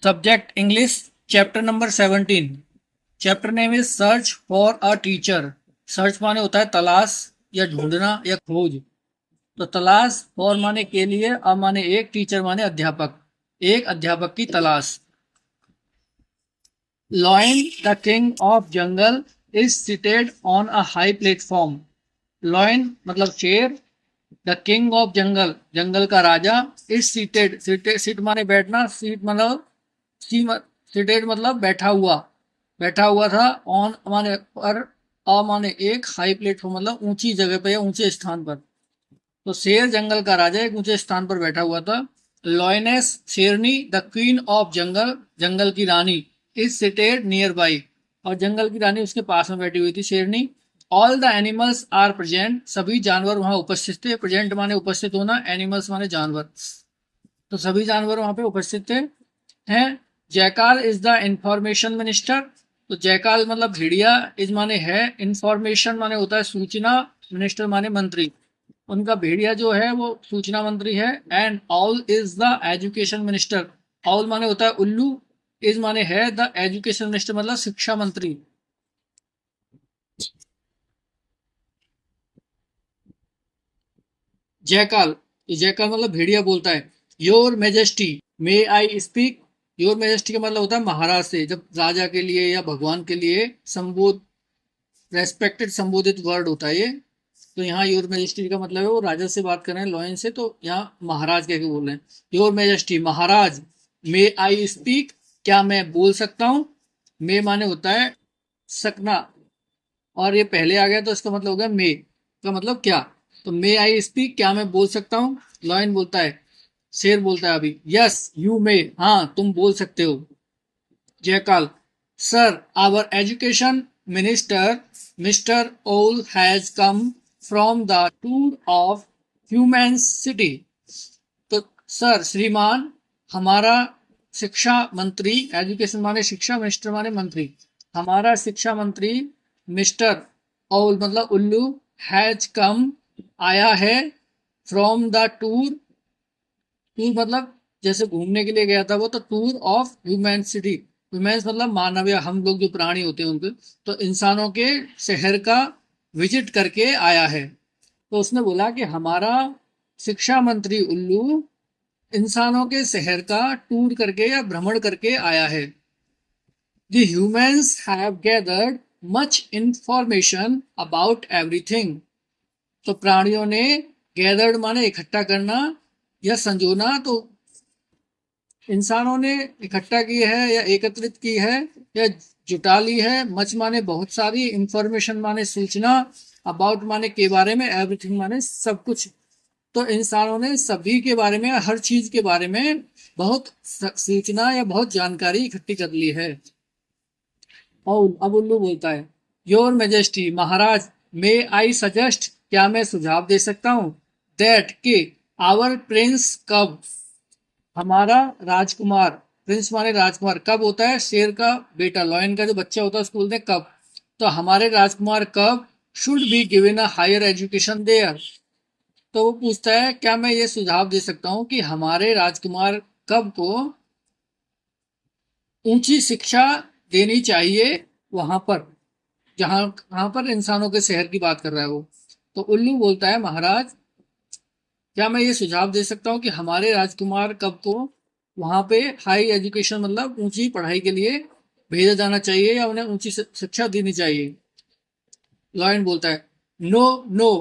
Subject English, chapter number 17। Chapter name is search for a teacher. Search माने होता है तलाश या ढूंढना या खोज। तो तलाश, फॉर माने के लिए, अ माने एक, टीचर माने अध्यापक, एक अध्यापक की तलाश। Lion the king of jungle is seated on a high platform. Lion मतलब शेर, द किंग ऑफ जंगल जंगल का राजा, इज सीटेड, सीट माने बैठना, सीट मतलब सीटेड मतलब बैठा हुआ था, ऑन माने पर, अ माने एक, हाई प्लेटफॉर्म मतलब ऊंची जगह पर या ऊंचे स्थान पर। तो शेर जंगल का राजा एक ऊंचे स्थान पर बैठा हुआ था। लॉयनेस शेरनी, द क्वीन ऑफ जंगल जंगल की रानी, इज सिटेड नियर बाई, और जंगल की रानी उसके पास में बैठी हुई थी शेरनी। All the animals are present, सभी जानवर वहां उपस्थित थे। प्रेजेंट माने उपस्थित होना, एनिमल्स माने जानवर, तो सभी जानवर वहां पे उपस्थित थे हैं। जयकाल इज द इंफॉर्मेशन मिनिस्टर, तो जयकाल मतलब भेड़िया, इज माने है, इंफॉर्मेशन माने होता है सूचना, मिनिस्टर माने मंत्री। उनका भेड़िया जो है वो सूचना मंत्री है। And all is the education minister, all माने होता है उल्लू, इज माने है, द एजुकेशन मिनिस्टर मतलब शिक्षा मंत्री। जयकाल, तो जयकाल मतलब भेड़िया बोलता है। Your majesty may I speak, your majesty का मतलब होता है महाराज से, जब राजा के लिए या भगवान के लिए संबोध, रेस्पेक्टेड संबोधित वर्ड होता है ये। तो यहाँ योर मेजेस्टी का मतलब है वो राजा से बात कर रहे हैं लॉयन से, तो यहाँ महाराज कह के बोल रहे हैं। Your majesty Maharaj, may I speak क्या मैं बोल सकता हूँ। मे माने होता है सकना, और ये पहले आ गया तो इसका मतलब हो गया मे का मतलब क्या। तो मे आई स्पीक क्या मैं बोल सकता हूँ। लॉयन बोलता है, शेर बोलता है अभी, यस यू मे, हाँ तुम बोल सकते हो। जयकाल, sir our education minister mister owl has come from the tour of human city. तो सर श्रीमान, हमारा शिक्षा मंत्री, एजुकेशन माने शिक्षा, मिनिस्टर माने मंत्री, हमारा शिक्षा मंत्री मिस्टर ओल मतलब उल्लू, हैज कम आया है, फ्रॉम द टूर, टूर मतलब जैसे घूमने के लिए गया था वो, तो टूर ऑफ ह्यूमैनिटी, ह्यूमैन्स मतलब मानव या हम लोग जो प्राणी होते हैं उनके, तो इंसानों के शहर का विजिट करके आया है। तो उसने बोला कि हमारा शिक्षा मंत्री उल्लू इंसानों के शहर का टूर करके या भ्रमण करके आया है। The humans have gathered much information about everything. तो प्राणियों ने गैदर्ड माने इकट्ठा करना या संजोना, तो इंसानों ने इकट्ठा की है या एकत्रित की है या जुटा ली है। मच माने बहुत सारी, इंफॉर्मेशन माने सूचना, अबाउट माने के बारे में, एवरीथिंग माने सब कुछ। तो इंसानों ने सभी के बारे में, हर चीज के बारे में बहुत सूचना या बहुत जानकारी इकट्ठी कर ली है। और अब उल्लू बोलता है, your majesty Maharaj, may I suggest क्या मैं सुझाव दे सकता हूँ, दैट कि आवर प्रिंस कब, हमारा राजकुमार, प्रिंस माने राजकुमार, कब होता है शेर का बेटा, लॉयन का जो बच्चा होता है उसको बोलते हैं कब। तो हमारे राजकुमार कब should be given a higher education there. तो वो पूछता है क्या मैं ये सुझाव दे सकता हूँ कि हमारे राजकुमार कब को ऊंची शिक्षा देनी चाहिए वहां पर, जहां वहां पर इंसानों के शहर की बात कर रहा है वो। तो उल्लू बोलता है, महाराज क्या मैं ये सुझाव दे सकता हूँ कि हमारे राजकुमार कब को वहां पे हाई एजुकेशन मतलब ऊंची पढ़ाई के लिए भेजा जाना चाहिए या उन्हें ऊंची शिक्षा देनी चाहिए। लॉयन बोलता है, no no,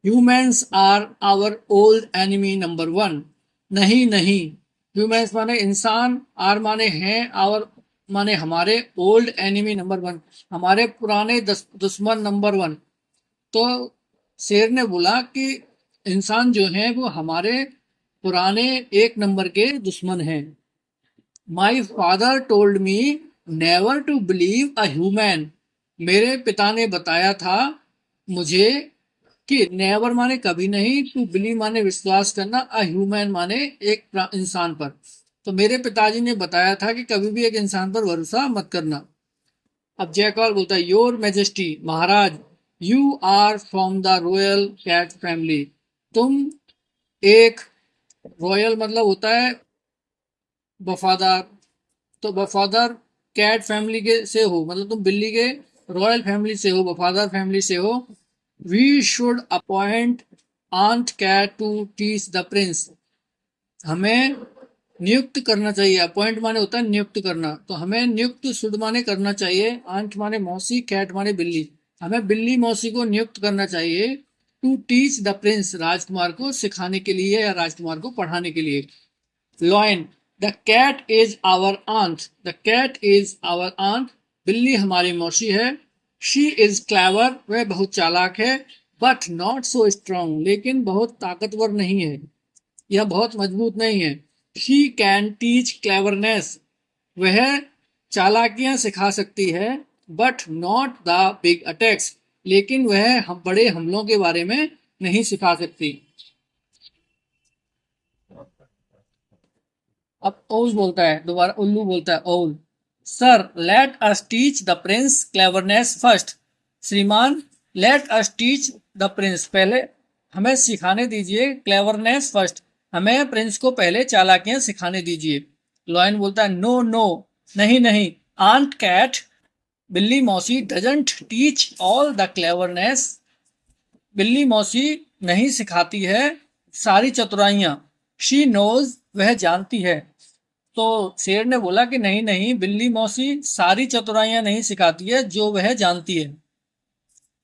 humans are our old enemy number one. नहीं नहीं, ह्यूमंस माने इंसान, आर माने हैं, आवर माने हमारे, ओल्ड एनिमी नंबर वन हमारे पुराने दुश्मन नंबर वन। तो शेर ने बोला कि इंसान जो हैं वो हमारे पुराने एक नंबर के दुश्मन हैं। My father told me never to believe a human, मेरे पिता ने बताया था मुझे कि नेवर माने कभी नहीं, टू बिलीव माने विश्वास करना, अ ह्यूमन माने एक इंसान पर। तो मेरे पिताजी ने बताया था कि कभी भी एक इंसान पर भरोसा मत करना। अब जयकॉल बोलता है, योर मेजेस्टी महाराज, you are from the royal cat family, तुम एक, रॉयल मतलब होता है वफादार, तो वफादार कैट फैमिली के से हो, मतलब तुम बिल्ली के रॉयल फैमिली से हो, वफादार फैमिली से हो। We should appoint aunt cat to teach the prince, हमें नियुक्त करना चाहिए। अपॉइंट माने होता है नियुक्त करना, तो हमें नियुक्त शुड माने करना चाहिए, आंट माने मौसी, कैट माने बिल्ली, हमें बिल्ली मौसी को नियुक्त करना चाहिए टू टीच द प्रिंस, राजकुमार को सिखाने के लिए या राजकुमार को पढ़ाने के लिए। Lion, the cat is our aunt, the cat is our aunt, बिल्ली हमारी मौसी है। शी इज क्लेवर, वह बहुत चालाक है। बट नॉट सो स्ट्रांग, लेकिन बहुत ताकतवर नहीं है, यह बहुत मजबूत नहीं है। शी कैन टीच क्लेवरनेस, वह चालाकियां सिखा सकती है। But not the big attacks, लेकिन वह हम बड़े हमलों के बारे में नहीं सिखा सकती। अब ओल बोलता है, दोबारा उल्लू बोलता है, owl, sir let us teach the prince cleverness first, श्रीमान let us teach the prince, पहले हमें सिखाने दीजिए क्लेवरनेस फर्स्ट, हमें प्रिंस को पहले चालाकियां सिखाने दीजिए। लॉयन बोलता है, नो नो, नहीं नहीं, आंट कैट, बिल्ली मौसी doesn't teach all the cleverness, बिल्ली मौसी नहीं सिखाती है सारी चतुराइयां। शी नोज, वह जानती है। तो शेर ने बोला कि नहीं नहीं, बिल्ली मौसी सारी चतुराइयां नहीं सिखाती है जो वह जानती है।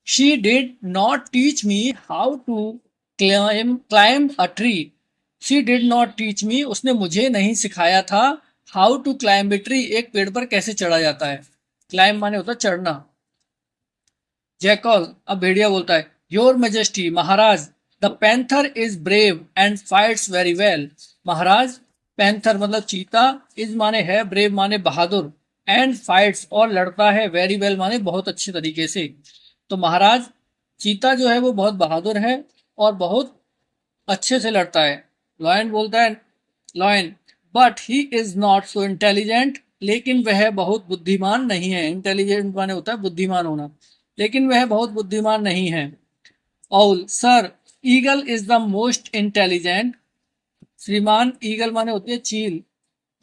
She did not teach me how to climb a tree, she did not teach me, उसने मुझे नहीं सिखाया था how to climb a tree, एक पेड़ पर कैसे चढ़ा जाता है। क्लाइम माने होता है चढ़ना। जैकल, अब भेड़िया बोलता है, your majesty, Maharaj, the panther is brave and fights very well, Maharaj, panther मतलब चीता, इज माने है, ब्रेव माने बहादुर, एंड फाइट्स और लड़ता है, वेरी वेल माने बहुत अच्छे तरीके से। तो महाराज, चीता जो है वो बहुत बहादुर है और बहुत अच्छे से लड़ता है। लॉयन बोलता है, lion, but he is not so intelligent, लेकिन वह बहुत बुद्धिमान नहीं है। इंटेलिजेंट माने होता है बुद्धिमान होना, लेकिन वह बहुत बुद्धिमान नहीं है। All, sir, eagle is the most intelligent, श्रीमान, ईगल माने होती है चील,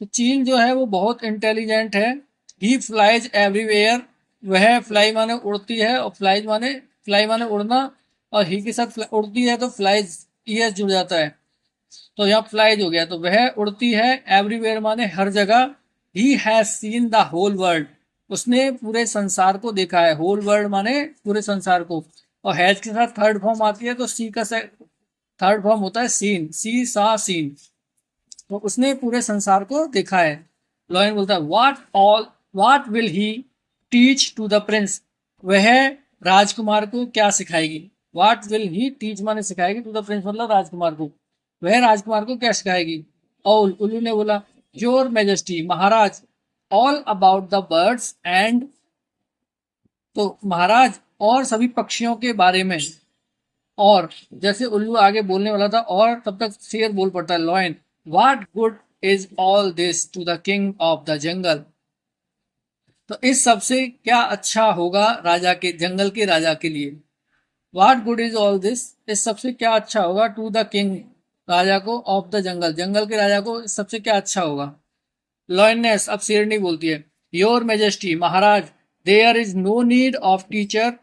तो चील जो है वो बहुत इंटेलिजेंट है। ही फ्लाइज एवरीवेयर, वह फ्लाई माने उड़ती है, और फ्लाई माने उड़ना, और ही के साथ उड़ती है तो फ्लाइज ईएस जुड़ जाता है, तो यहाँ फ्लाइज हो गया, तो वह उड़ती है। एवरीवेयर माने हर जगह। He has seen the whole world, उसने पूरे संसार को देखा है, होल वर्ल्ड माने पूरे संसार को। और हैज के साथ थर्ड फॉर्म आती है, तो सी का थर्ड फॉर्म होता है सीन, सी सा सीन, तो उसने पूरे संसार को देखा है। लॉयन बोलता है, what will he teach to the prince, वह राजकुमार को क्या सिखाएगी। व्हाट विल ही टीच माने सिखाएगी, टू द प्रिंस मतलब राजकुमार को, वह राजकुमार को क्या सिखाएगी। और उल्लू ने बोला, your majesty, Maharaj, all about the birds and, तो महाराज और सभी पक्षियों के बारे में। और जैसे उल्लू आगे बोलने वाला था, और तब तक शेर बोल पड़ता है, lion, what good is all this to the king of the jungle, तो इस सब से क्या अच्छा होगा राजा के, जंगल के राजा के लिए। What good is all this, इस सब से क्या अच्छा होगा, टू द किंग, राजा को, ऑफ द जंगल, जंगल के राजा को इस सबसे क्या अच्छा होगा। लॉयनेस, अब शेरनी बोलती है, योर मेजेस्टी, महाराज, there is no need of teacher,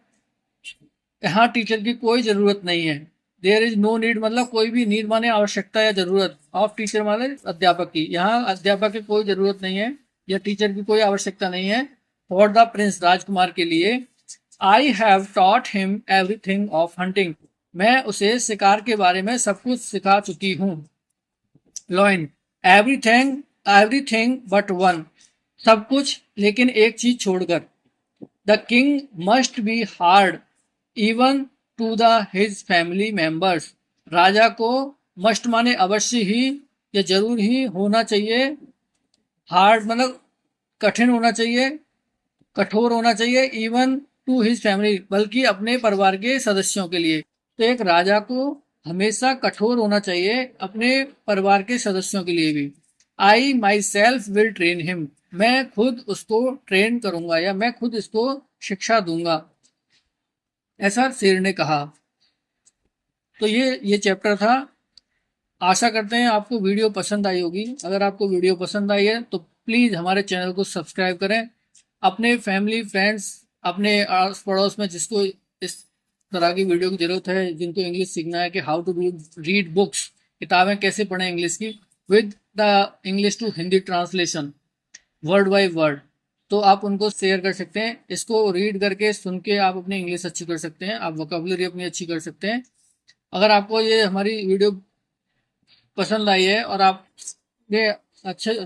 यहाँ टीचर की कोई जरूरत नहीं है। देयर इज नो नीड मतलब कोई भी, नीड माने आवश्यकता या जरूरत, ऑफ टीचर माने अध्यापक की, यहाँ अध्यापक की कोई जरूरत नहीं है, या टीचर की कोई आवश्यकता नहीं है। फॉर द प्रिंस, राजकुमार के लिए। I have taught him everything of hunting, मैं उसे शिकार के बारे में सब कुछ सिखा चुकी हूँ। Lion, everything, everything but one, सब कुछ लेकिन एक चीज छोड़कर। The king must be hard even to the his family members, राजा को मस्ट माने अवश्य ही या जरूर ही होना चाहिए, हार्ड मतलब कठिन होना चाहिए, कठोर होना चाहिए, इवन टू हिज फैमिली, बल्कि अपने परिवार के सदस्यों के लिए। तो एक राजा को हमेशा कठोर होना चाहिए अपने परिवार के सदस्यों के लिए भी। I myself will train him, मैं खुद उसको ट्रेन करूंगा या मैं खुद इसको शिक्षा दूंगा, ऐसा शेर ने कहा। तो ये चैप्टर था आशा करते हैं आपको वीडियो पसंद आई होगी। अगर आपको वीडियो पसंद आई है तो प्लीज़ हमारे चैनल को सब्सक्राइब करें। अपने फैमिली फ्रेंड्स, अपने आस पड़ोस में जिसको इस तरह की वीडियो की ज़रूरत है, जिनको इंग्लिश सीखना है कि हाउ टू रीड बुक्स, किताबें कैसे पढ़ें इंग्लिश की with the English to Hindi translation word by word, तो आप उनको शेयर कर सकते हैं। इसको रीड करके सुन के आप अपनी इंग्लिश अच्छी कर सकते हैं, आप वोकेबलरी अपनी अच्छी कर सकते हैं। अगर आपको ये हमारी वीडियो पसंद आई है और आप ये अच्छे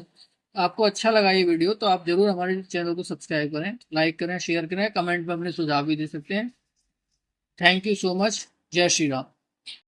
आपको अच्छा लगा ये वीडियो, तो आप जरूर हमारे चैनल को सब्सक्राइब करें, लाइक करें, शेयर करें, कमेंट में अपने सुझाव भी दे सकते हैं। Thank you so much. जय श्री राम।